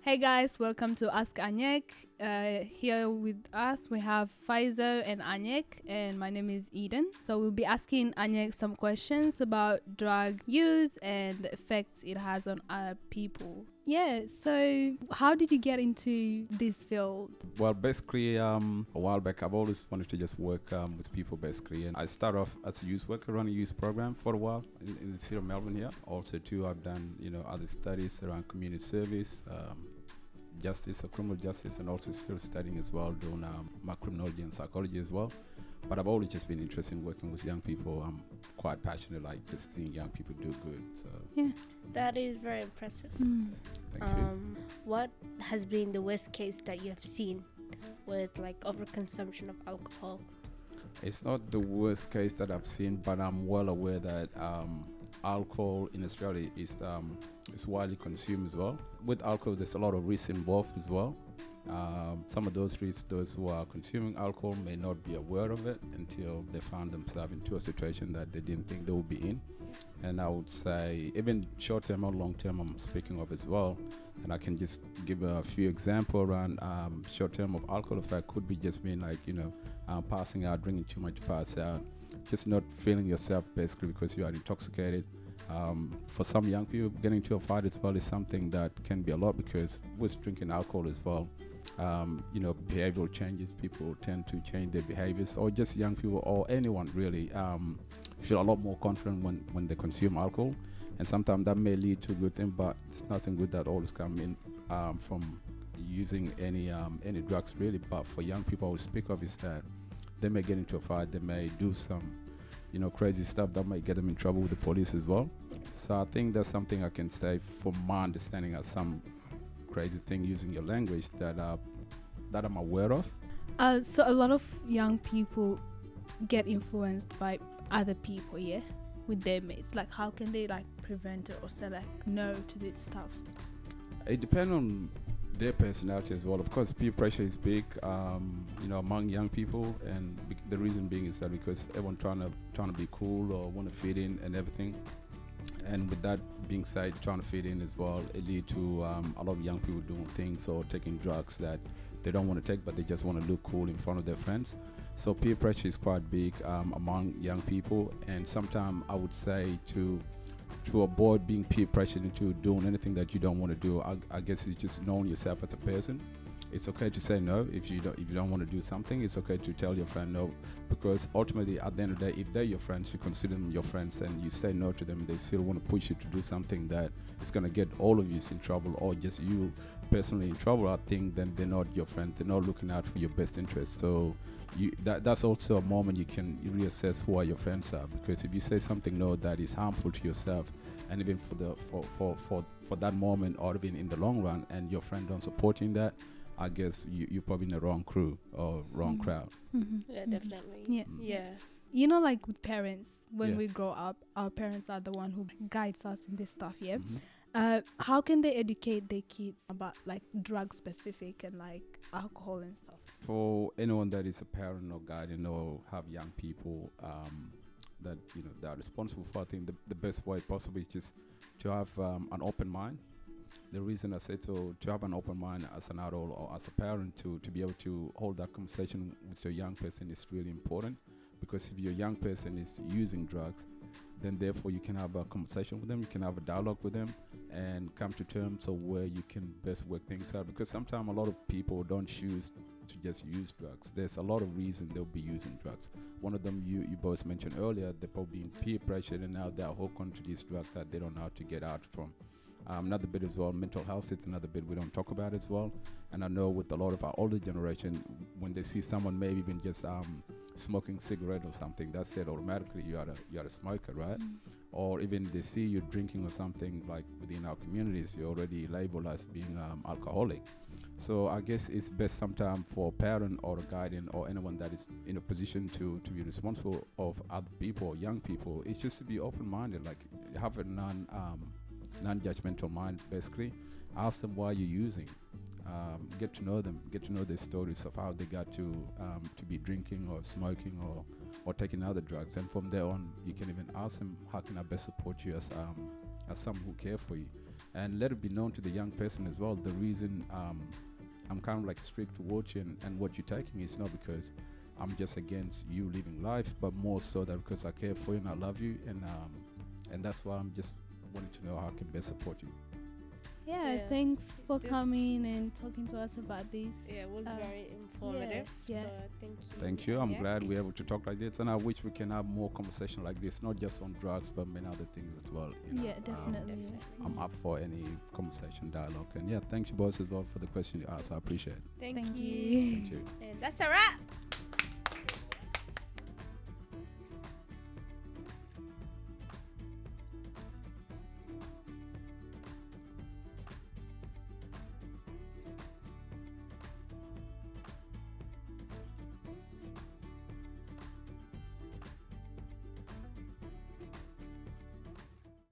Hey guys, welcome to Ask Anyaak. Here with us we have Faizo and Anyaak, and my name is Eden. So we'll be asking Anyaak some questions about drug use and the effects it has on other people. Yeah, so how did you get into this field? Well, basically, a while back, I've always wanted to just work with people, basically. And I started off as a youth worker, running a youth program for a while in the city of Melbourne here. Also, too, I've done, other studies around community service, justice or criminal justice, and also still studying as well, doing my criminology and psychology as well. But I've always just been interested in working with young people. I'm quite passionate, like just seeing young people do good. So Yeah. That is very impressive. thank you. What has been the worst case that you have seen with like overconsumption of alcohol? It's not the worst case that I've seen, but I'm well aware that alcohol in Australia is widely consumed as well. With alcohol, there's a lot of risk involved as well. Some of those risks, those who are consuming alcohol may not be aware of it until they found themselves into a situation that they didn't think they would be in. And I would say, even short-term or long-term, I'm speaking of as well. And I can just give a few examples around short-term of alcohol effect. Could be just being like, passing out, drinking too much, pass out, just not feeling yourself basically because you are intoxicated. For some young people, getting into a fight as well is something that can be a lot because with drinking alcohol as well, behavioral changes, people tend to change their behaviors, or just young people or anyone really feel a lot more confident when they consume alcohol. And sometimes that may lead to a good thing, but there's nothing good that always comes in from using any drugs really. But for young people, I would speak of is that they may get into a fight, they may do some crazy stuff that might get them in trouble with the police as well. So I think that's something I can say from my understanding as some crazy thing using your language that I'm aware of. So a lot of young people get influenced by other people, yeah, with their mates. Like, how can they prevent it or say no to this stuff? It depends on their personality as well. Of course, peer pressure is big, among young people, and the reason being is that because everyone trying to be cool or want to fit in and everything. And with that being said, trying to fit in as well, it leads to a lot of young people doing things or taking drugs that they don't want to take, but they just want to look cool in front of their friends. So peer pressure is quite big among young people, and sometimes I would say to avoid being peer pressured into doing anything that you don't want to do, I guess it's just knowing yourself as a person. It's okay to say no if you don't want to do something. It's okay to tell your friend no, because ultimately at the end of the day, if they're your friends, you consider them your friends, and you say no to them, they still want to push you to do something that is going to get all of you in trouble or just you personally in trouble. I think then they're not your friend. They're not looking out for your best interest. So that's also a moment you can reassess who are your friends are, because if you say something no that is harmful to yourself, and even for that moment or even in the long run, and your friend don't support you in that, I guess you're probably in the wrong crew or wrong crowd. Yeah, definitely. Yeah. Like with parents, when we grow up, our parents are the one who guides us in this stuff, yeah? How can they educate their kids about drug specific and alcohol and stuff? For anyone that is a parent or guardian or have young people that are responsible for, I think the best way possible is just to have an open mind. The reason I say to have an open mind as an adult or as a parent to be able to hold that conversation with your young person is really important, because if your young person is using drugs, then therefore you can have a conversation with them, you can have a dialogue with them, and come to terms of where you can best work things out. Because sometimes a lot of people don't choose to just use drugs. There's a lot of reasons they'll be using drugs. One of them you both mentioned earlier, they're probably being peer pressured, and now they're hooked onto these drugs that they don't know how to get out from. Another bit as well, mental health is another bit we don't talk about as well. And I know with a lot of our older generation, when they see someone maybe even just smoking cigarette or something, that's it, automatically you are a smoker, right? Or even they see you drinking or something, like within our communities, you're already labeled as being alcoholic. So I guess it's best sometimes for a parent or a guardian or anyone that is in a position to be responsible of other people or young people, it's just to be open-minded, like have a non-judgmental mind, basically. Ask them why you're using. Get to know them, get to know their stories of how they got to be drinking or smoking or taking other drugs. And from there on, you can even ask them, how can I best support you as someone who care for you? and let it be known to the young person as well. The reason I'm kind of like strict towards you and what you're taking is not because I'm just against you living life, but more so that because I care for you and I love you, and that's why I'm just wanting to know how I can best support you. Yeah, thanks for coming and talking to us about this. Yeah, it was very informative. Yeah. So thank you. Thank you. I'm glad we're able to talk like this, and I wish we can have more conversation like this, not just on drugs, but many other things as well. You know? Yeah, definitely. I'm up for any conversation, dialogue, and yeah, thank you boys as well for the question you asked. I appreciate it. Thank Thank you. you. Thank you. And that's a wrap.